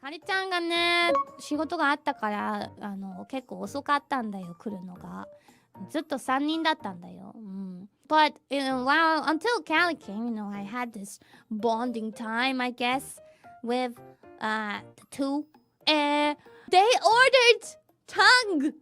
はりちゃんがね、仕事があったから、結構遅かったんだよ、来るのが。ずっと3人だったんだよ。But, until Callie came, I had this bonding time, I guess, with the two. And they ordered tongue!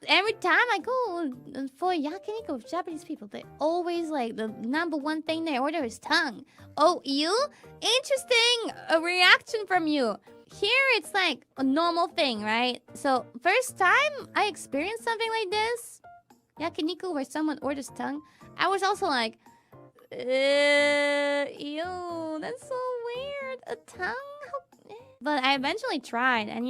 Every time I go for yakiniku with Japanese people, they always the number one thing they order is tongue. Oh, you? Interesting reaction from you. Here it's a normal thing, right? So first time I experienced something like this, yakiniku where someone orders tongue, I was also like, ew, that's so weird. A tongue? But I eventually tried, and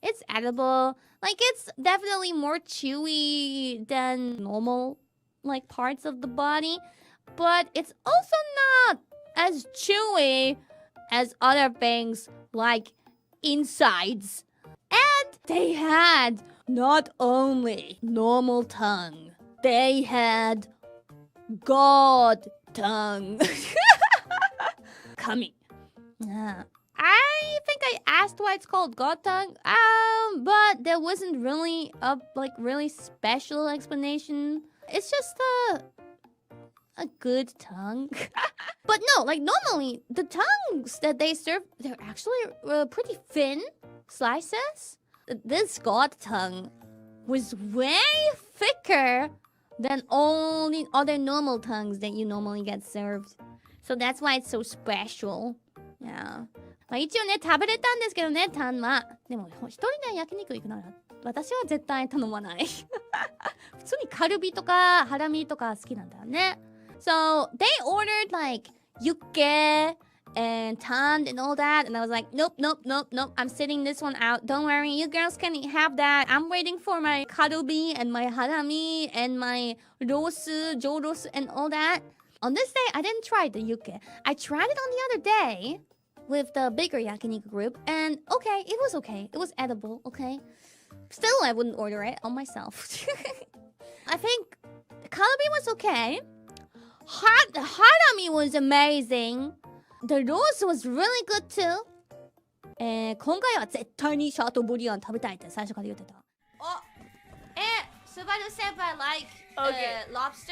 it's edible. It's definitely more chewy than normal, parts of the body. But it's also not as chewy as other things, like insides. And they had not only normal tongue, they had God tongue. Coming. I think I asked why it's called God tongue, but there wasn't really a really special explanation. It's just a good tongue. But no, normally the tongues that they serve, they're actually pretty thin slices. This God tongue was way thicker than all the other normal tongues that you normally get served. So that's why it's so special. Yeah. 一応ね、食べれたんですけどね、タンは。でも、一人で焼肉行くなら、私は絶対頼まない。普通にカルビとか、ハラミとか好きなんだよね。So, they ordered yukke and tan and all that. And I was like, nope. I'm sitting this one out. Don't worry, you girls can have that. I'm waiting for my karubi and my harami and my rosu, jorosu and all that. On this day, I didn't try the yukke. I tried it on the other day with the bigger yakiniku group, and okay, it was okay. It was edible, okay? Still, I wouldn't order it on myself. I think the kalbi was okay. The harami was amazing. The roast was really good too. 今回は絶対にシャトーブリアン食べたいって最初から言ってた。スバル先輩 like lobster?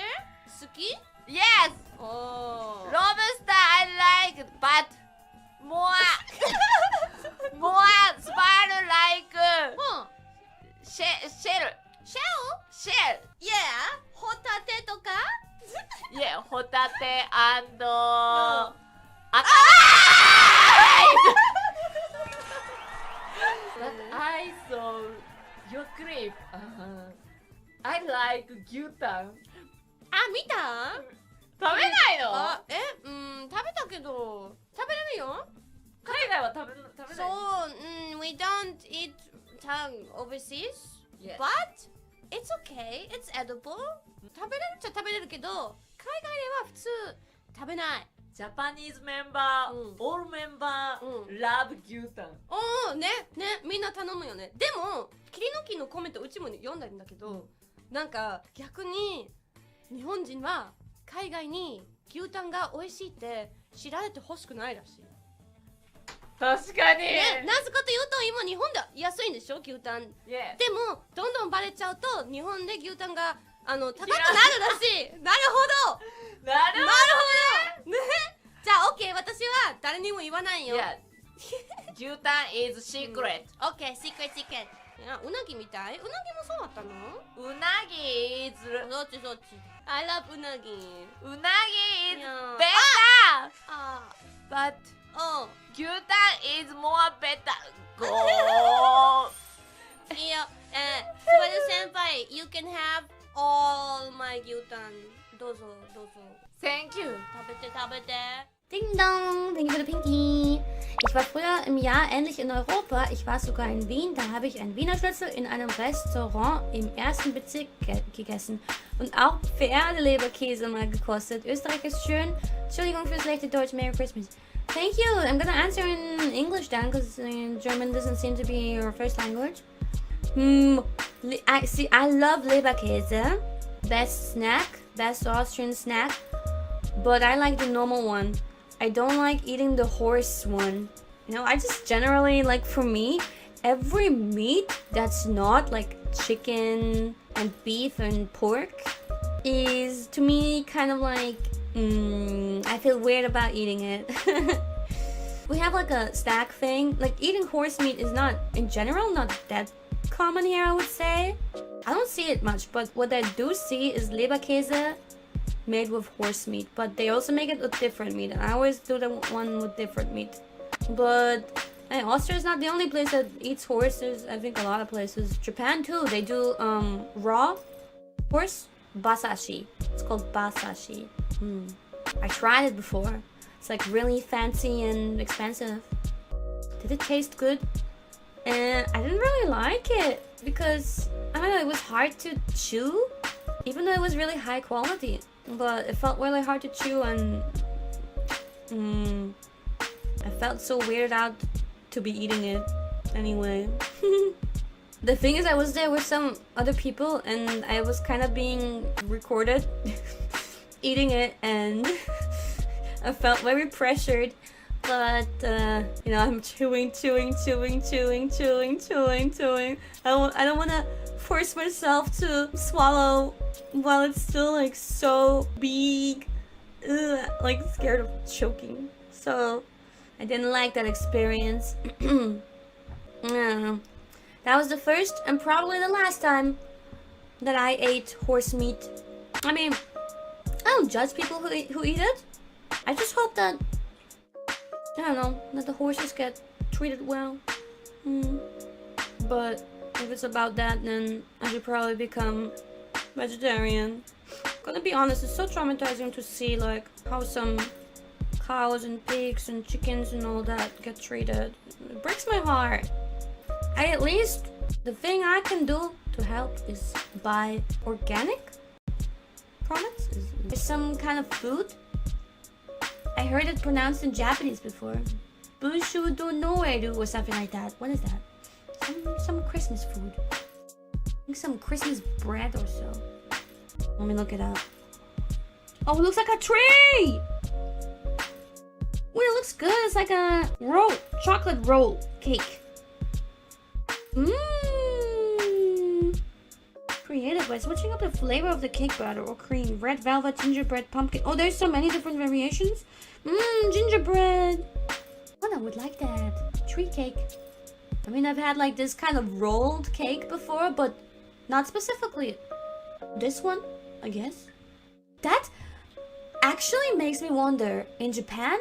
好き? Yes! Oh. Lobster I like, but more spider like shell. Shell? Yeah. ホタテとか? Yeah, ホタテand But I saw your clip. I like 牛タン。見た? 食べないの? 食べたけど食べれるよ。海外は食べない。So, we don't eat tongue overseas, yes. But it's okay, it's edible. 食べれるっちゃ食べれるけど、海外では普通食べない。ジャパニーズメンバー、オールメンバー、ラブ牛タン。ね、みんな頼むよね。でも、切り抜きのコメントうちも読んだんだけど、なんか逆に日本人は海外に牛タンが美味しいって知られてほしくないらしい。確かに、なぜかというと今日本で安いんでしょ牛タン、yeah. でもどんどんバレちゃうと日本で牛タンが高くなるらしい。なるほどね。じゃあ OK、 私は誰にも言わないよ。牛タン is secret。 OK、 secret。 うなぎみたい。うなぎもそうだったの？うなぎ is そっち。I love うなぎ。うなぎ is better but 牛タン is more better。 Go いいよ。スバル先輩 You can have all my 牛タン。どうぞ。 Thank you。 食べて。Ding dong, thank you for the Pinky. Ich war früher im Jahr endlich in Europa. Ich war sogar in Wien. Da habe ich einen Wiener Schnitzel in einem Restaurant im 1. Bezirk gegessen. Und auch Pferdeleberkäse mal gekostet. Österreich ist schön. Entschuldigung für schlechte Deutsch. Merry Christmas. Thank you. I'm gonna answer in English then, because German doesn't seem to be your first language. I love Leberkäse. Best snack. Best Austrian snack. But I like the normal one. I don't like eating the horse one. You know, I just generally like, for me, every meat that's not like chicken and beef and pork is to me kind of like I feel weird about eating it. We have like a snack thing. Like eating horse meat is not, in general, not that common here, I would say. I don't see it much, but what I do see is leberkäse made with horse meat. But they also make it with different meat. And I always do the one with different meat. But Austria is not the only place that eats horse. There's, I think, a lot of places. Japan too. They do raw horse basashi. It's called basashi. I tried it before. It's like really fancy and expensive. Did it taste good? And I didn't really like it because, I don't know, it was hard to chew, even though it was really high quality. But it felt really hard to chew, and I felt so weirded out to be eating it anyway. The thing is, I was there with some other people and I was kind of being recorded eating it, and I felt very pressured. But you know, I'm chewing. I don't want to force myself to swallow while it's still like so big. Ugh, like scared of choking. So I didn't like that experience. That was the first and probably the last time that I ate horse meat. I mean, I don't judge people who eat it. I just hope that, I don't know, that the horses get treated well. But if it's about that, then I should probably become vegetarian. Gonna be honest, it's so traumatizing to see like how some cows and pigs and chickens and all that get treated. It breaks my heart. At least the thing I can do to help is buy organic products. There's some kind of food. I heard it pronounced in Japanese before. Bushu do noeru or something like that. What is that? Some Christmas food. I think some Christmas bread or so. Let me look it up. Oh, it looks like a tree! Well, it looks good. It's like a roll, chocolate roll cake. Creative by switching up the flavor of the cake batter or cream. Red velvet, gingerbread, pumpkin. Oh, there's so many different variations. Gingerbread. Oh, I would like that. Tree cake. I mean, I've had like this kind of rolled cake before, but not specifically this one, I guess. That actually makes me wonder. In Japan,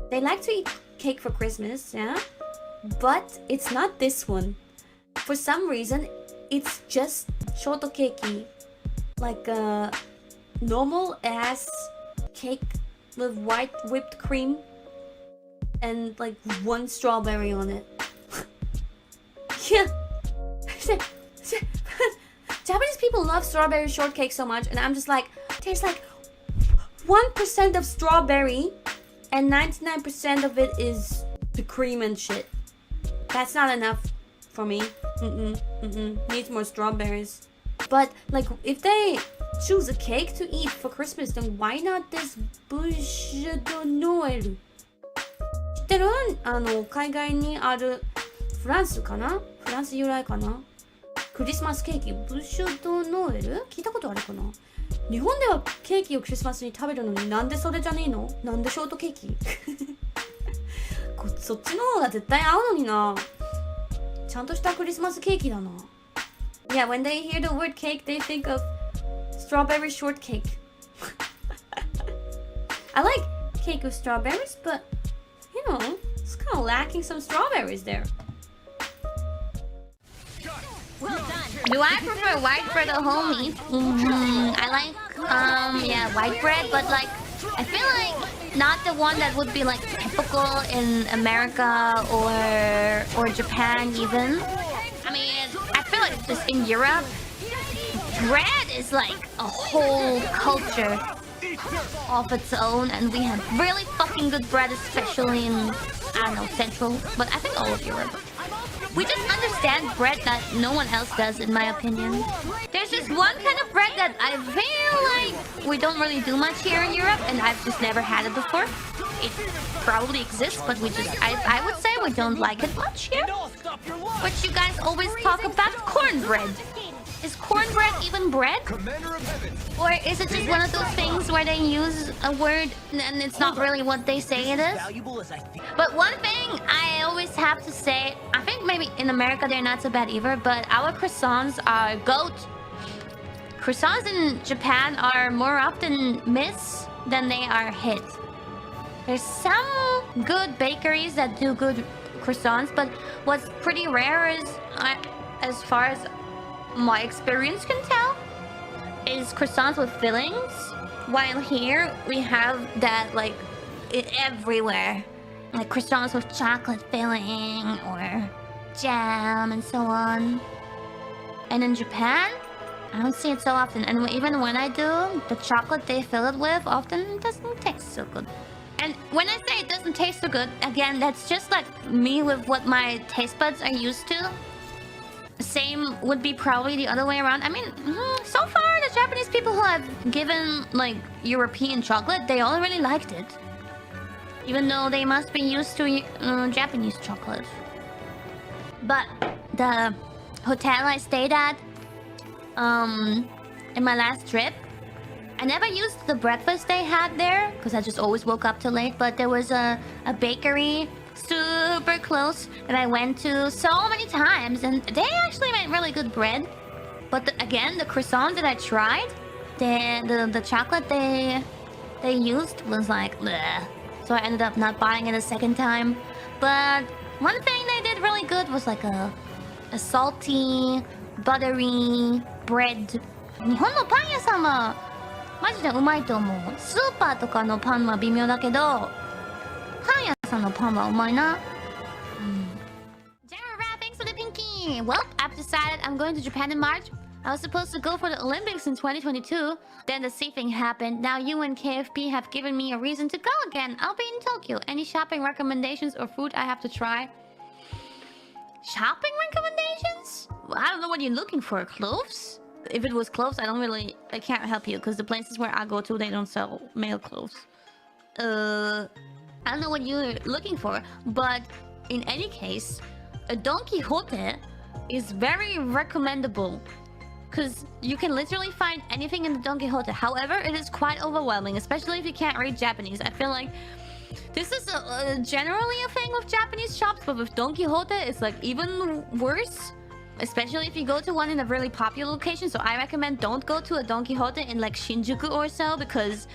they like to eat cake for Christmas, yeah? But it's not this one. For some reason, it's just shortcake, like a normal ass cake with white whipped cream and like one strawberry on it. Yeah. Japanese people love strawberry shortcake so much, and I'm just like, there's like 1% of strawberry and 99% of it is the cream and shit. That's not enough for me. Needs more strawberries. But like, if they choose a cake to eat for Christmas, then why not this bûche de Noël? 知ってる？海外にあるフランスかな？フランス由来かな？クリスマスケーキ、ブッシュドノエル？聞いたことあるかな？日本ではケーキをクリスマスに食べるのになんでそれじゃねえの？なんでショートケーキ？そっちの方が絶対合うのにな。ちゃんとしたクリスマスケーキだな。Yeah, when they hear the word cake, they think of strawberry shortcake. I like cake with strawberries, but you know, it's kind of lacking some strawberries there. Well done. Do I prefer white bread or whole meat? I like, yeah, white bread, but like, I feel like not the one that would be like typical in America or Japan even. I mean, I feel like just in Europe, bread is like a whole culture of its own, and we have really fucking good bread, especially in, I don't know, Central, but I think all of Europe. We just understand bread that no one else does, in my opinion. There's just one kind of bread that I feel like we don't really do much here in Europe, and I've just never had it before. It probably exists, but I would say we don't like it much here. But you guys always talk about cornbread. Is cornbread even bread? Or is it just one of those things where they use a word and it's not really what they say it is? But one thing I always have to say, I think maybe in America they're not so bad either, but our croissants are GOAT. Croissants in Japan are more often miss than they are hit. There's some good bakeries that do good croissants, but what's pretty rare is, as far as my experience can tell, is croissants with fillings. While here we have that like everywhere, like croissants with chocolate filling or jam and so on. And in Japan, I don't see it so often. And even when I do, the chocolate they fill it with often doesn't taste so good. And when I say it doesn't taste so good, again, that's just like me with what my taste buds are used to. Same would be probably the other way around. I mean, so far the Japanese people who have given like European chocolate, they all really liked it. Even though they must be used to Japanese chocolate. But the hotel I stayed at in my last trip, I never used the breakfast they had there because I just always woke up too late. But there was a bakery super close that I went to so many times, and they actually made really good bread. But again, the croissant that I tried, the chocolate they used was like bleh. So I ended up not buying it a second time. But one thing they did really good was like a salty, buttery bread. 日本のパン屋さんはマジでうまいと思う。スーパーとかのパンは微妙だけど、パン屋さんのパンはうまいな。General, thanks for the pinky. Well, I've decided I'm going to Japan in March. I was supposed to go for the Olympics in 2022. Then the sea thing happened. Now you and KFP have given me a reason to go again. I'll be in Tokyo. Any shopping recommendations or food I have to try? Shopping recommendations? Well, I don't know what you're looking for. Clothes? If it was clothes, I can't help you because the places where I go to, they don't sell male clothes. I don't know what you're looking for, but in any case, a Don Quixote is very recommendable. Because you can literally find anything in the Don Quixote. However, it is quite overwhelming, especially if you can't read Japanese. I feel like this is generally a thing with Japanese shops, but with Don Quixote, it's like even worse. Especially if you go to one in a really popular location. So I recommend don't go to a Don Quixote in like Shinjuku or so, because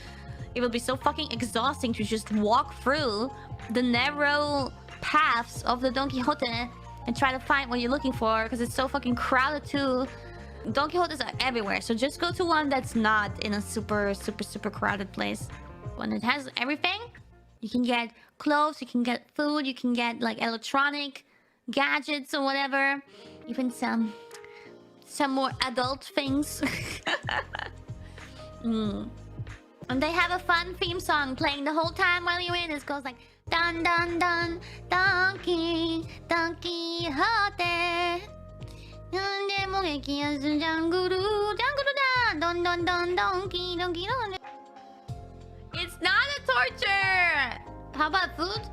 it will be so fucking exhausting to just walk through the narrow paths of the Don Quixote and try to find what you're looking for, because it's so fucking crowded too. Don Quixotes are everywhere, so just go to one that's not in a super crowded place. When it has everything, you can get clothes, you can get food, you can get like electronic gadgets or whatever. Even some more adult things. And they have a fun theme song playing the whole time while you're in. It goes like dun dun dun donkey donkey hote. It's not a torture! How about food?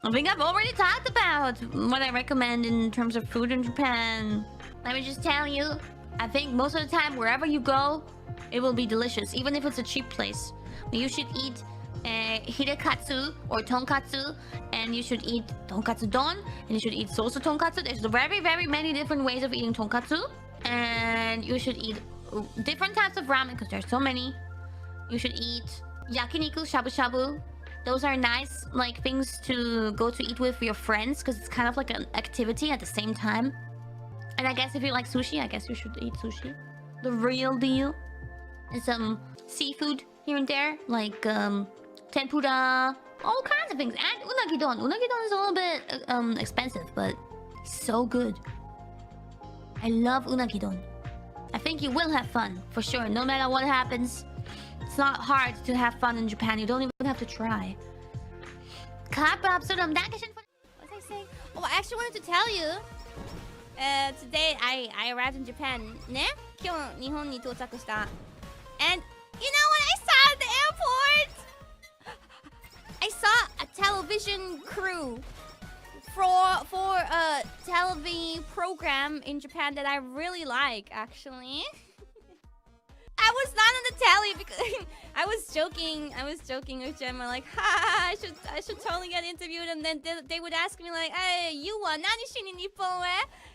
I think I've already talked about what I recommend in terms of food in Japan. Let me just tell you, I think most of the time, wherever you go, it will be delicious, even if it's a cheap place. You should eat hirekatsu or tonkatsu, and you should eat tonkatsu don, and you should eat sosu tonkatsu. There's very many different ways of eating tonkatsu, and you should eat different types of ramen because there's so many. You should eat yakiniku, shabu shabu. Those are nice like things to go to eat with your friends because it's kind of like an activity at the same time. And I guess if you like sushi, I guess you should eat sushi. The real deal. And some seafood here and there, like tempura, all kinds of things. And unagi don. Unagi don is a little bit expensive, but so good. I love unagi don. I think you will have fun, for sure. No matter what happens, it's not hard to have fun in Japan. You don't even have to try. What was I saying? Oh, I actually wanted to tell you. Today I arrived in Japan ね今日日本に到着した And you know what I saw at the airport? I saw a television crew for a television program in Japan that I really like actually I was not on the telly because I was joking with Gemma like ha I should totally get interviewed and then they would ask me like hey you wa nani shi ni Nippon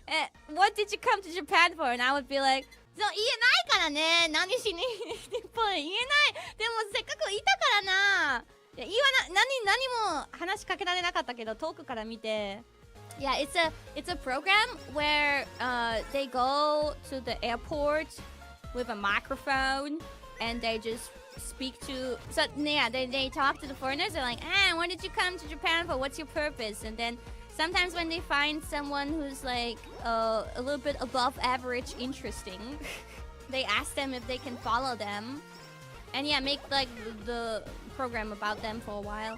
e what did you come to Japan for and I would be like そう言えないからね何しに日本へ言えないでもせっかくいたからないや言わな何も話しかけられなかったけど遠くから見て Yeah, it's a program where they go to the airport with a microphone and they just speak to so yeah they talk to the foreigners they're like why did you come to Japan for what's your purpose and then sometimes when they find someone who's like a little bit above average interesting they ask them if they can follow them and yeah make like the program about them for a while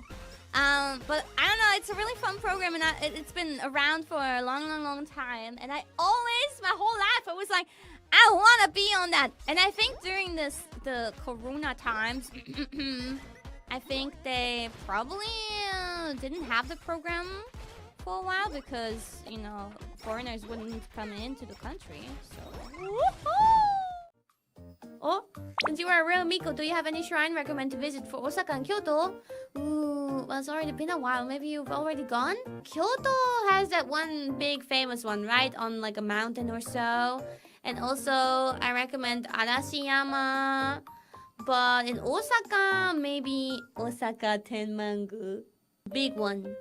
but I don't know it's a really fun program and it's been around for a long time and I always my whole life I was like I want to be on that and I think during the corona times I think they probably didn't have the program for a while because you know foreigners wouldn't come into the country so oh since you are a real Miko do you have any shrine recommend to visit for Osaka and Kyoto ooh well it's already been a while maybe you've already gone Kyoto has that one big famous one right on like a mountain or so and also I recommend Arashiyama but in Osaka maybe Osaka Tenmangu big one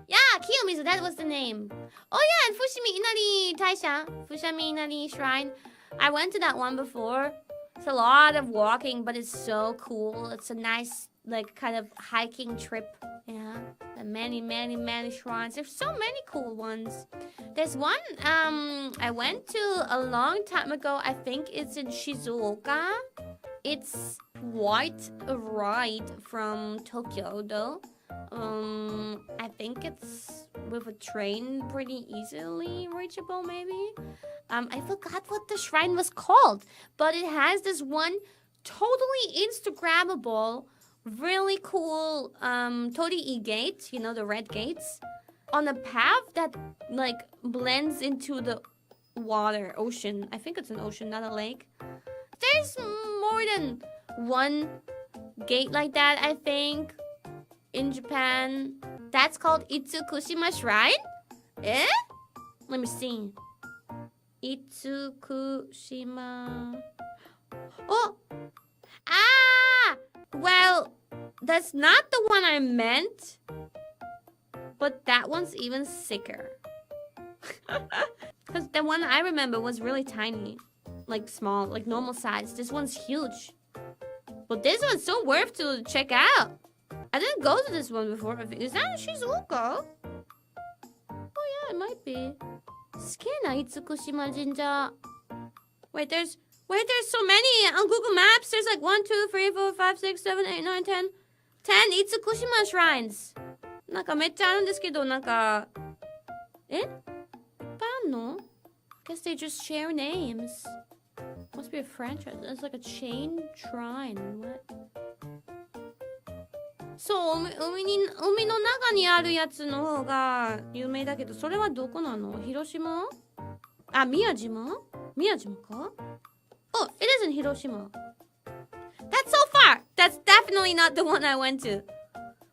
yeah Kiyomizu that was the name oh yeah and Fushimi Inari Taisha Fushimi Inari Shrine I went to that one before it's a lot of walking but it's so cool it's a nice like kind of hiking trip yeah and many shrines there's so many cool ones there's one I went to a long time ago I think it's in Shizuoka it's quite a ride from Tokyo though I think it's with a train pretty easily reachable maybe I forgot what the shrine was called but it has this one totally Instagrammable really cool Torii gate you know the red gates on a path that like blends into the water ocean I think it's an ocean not a lake there's more than one gate like that I think in Japan that's called Itsukushima Shrine eh let me see Itsukushima oh well that's not the one I meant but that one's even sicker because the one I remember was really tiny like small like normal size this one's huge but this one's so worth to check out I didn't go to this one before is that in Shizuoka? Oh yeah it might be Skina Itsukushima Jinja wait there's so many on Google Maps there's like 1 2 3 4 5 6 7 8 9 10 Itsukushima shrines なんかめっちゃあるんですけどなんかいっぱいあんの Guess they just share names must be a franchise it's like a chain shrine what そう海の中にあるやつの方が有名だけどそれはどこなの広島あ宮島か Oh, it is in Hiroshima. That's so far. That's definitely not the one I went to.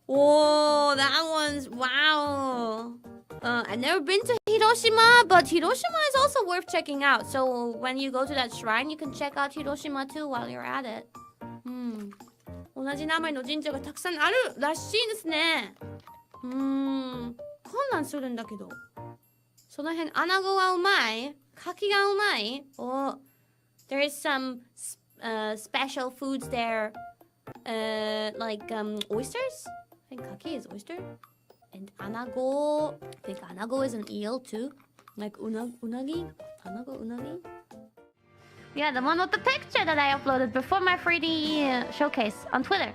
Oh, that one's wow. I've never been to Hiroshima, but Hiroshima is also worth checking out. So when you go to that shrine, you can check out Hiroshima too while you're at it. 同じ名前の神社がたくさんあるらしいですね。混乱するんだけど。その辺穴子はうまい？牡蠣がうまい？お。There is some special foods there, like oysters. I think kaki is oyster, and anago. I think anago is an eel too, like unagi. Anago unagi. Yeah, the one with the picture that I uploaded before my 3D showcase on Twitter.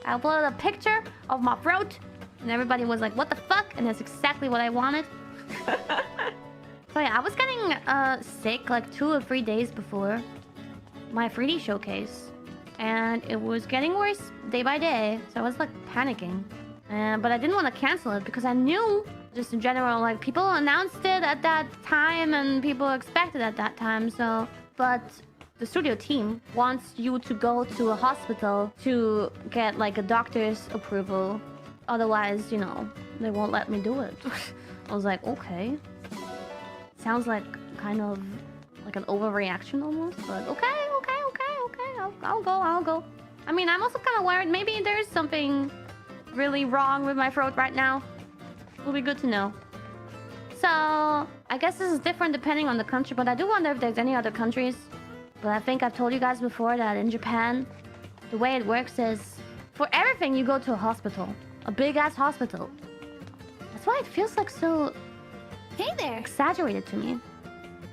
I uploaded a picture of my throat, and everybody was like, "What the fuck?" And that's exactly what I wanted. So yeah, I was getting sick like 2 or 3 days before my 3D showcase. And it was getting worse day by day. So I was like panicking. But I didn't want to cancel it because I knew, just in general, like people announced it at that time and people expected at that time. So, but the studio team wants you to go to a hospital to get like a doctor's approval. Otherwise, you know, they won't let me do it. I was like, okay. Sounds like kind of like an overreaction almost, but okay. I'll go. I mean, I'm also kind of worried. Maybe there's something really wrong with my throat right now. It'll be good to know. So, I guess this is different depending on the country, but I do wonder if there's any other countries. But I think I've told you guys before that in Japan, the way it works is for everything you go to a hospital. A big-ass hospital. That's why it feels like so... Hey there! Exaggerated to me.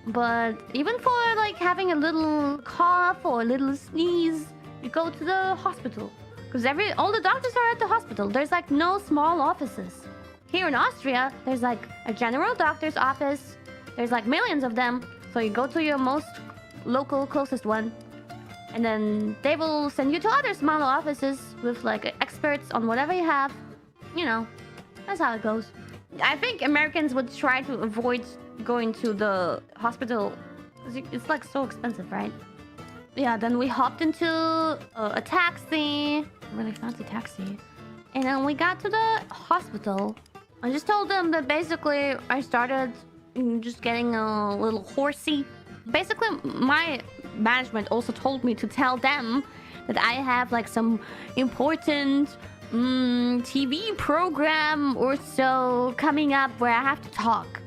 But even for like having a little cough or a little sneeze, you go to the hospital. Because all the doctors are at the hospital. There's like no small offices. Here in Austria, there's like a general doctor's office. There's like millions of them. So you go to your most local, closest one. And then they will send you to other smaller offices with like experts on whatever you have. You know, that's how it goes. I think Americans would try to avoid going to the hospital. It's like so expensive, right? Yeah, then we hopped into a taxi. A really fancy taxi. And then we got to the hospital. I just told them that basically I started just getting a little horsey. Basically, my management also told me to tell them that I have like some important TV program or so coming up where I have to talk.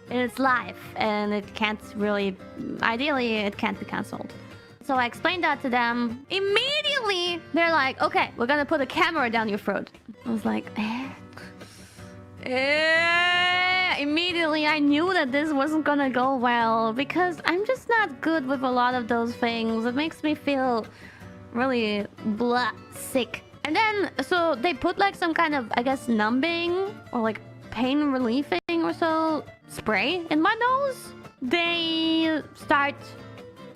And it's live and it can't really... Ideally, it can't be cancelled. So I explained that to them. Immediately, they're like, okay, we're gonna put a camera down your throat. I was like, Immediately, I knew that this wasn't gonna go well because I'm just not good with a lot of those things. It makes me feel really sick. And then, so they put like some kind of, I guess, numbing or like pain relieving or so spray in my nose. They start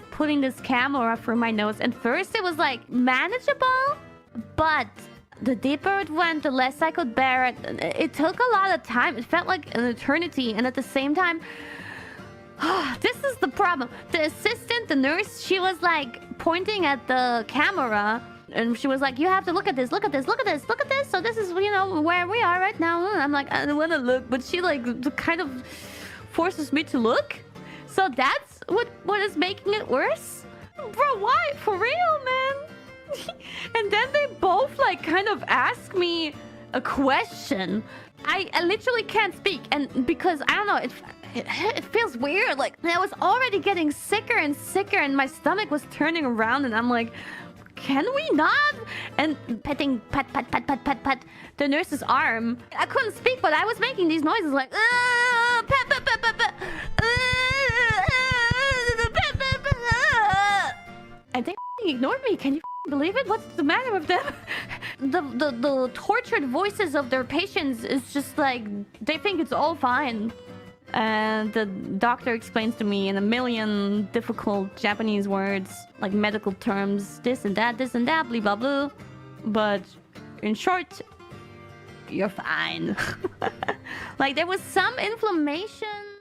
putting this camera through my nose. And first it was like manageable, but the deeper it went, the less I could bear it. It took a lot of time. It felt like an eternity. And at the same time, this is the problem. The assistant, the nurse, she was like pointing at the camera. And she was like, you have to look at this, look at this, look at this, look at this. So this is, you know, where we are right now. And I'm like, I don't want to look. But she like kind of forces me to look. So that's what is making it worse? Bro, why? For real, man? And then they both like kind of ask me a question. I literally can't speak. And because, I don't know, it feels weird. Like, I was already getting sicker and sicker. And my stomach was turning around. And I'm like... Can we not? And petting, pat, the nurse's arm. I couldn't speak, but I was making these noises like, pat. And they ignored me. Can you believe it? What's the matter with them? The tortured voices of their patients is just like, they think it's all fine. And the doctor explains to me in a million difficult Japanese words, like medical terms, this and that, blah, blah, blah. But in short, you're fine. Like there was some inflammation.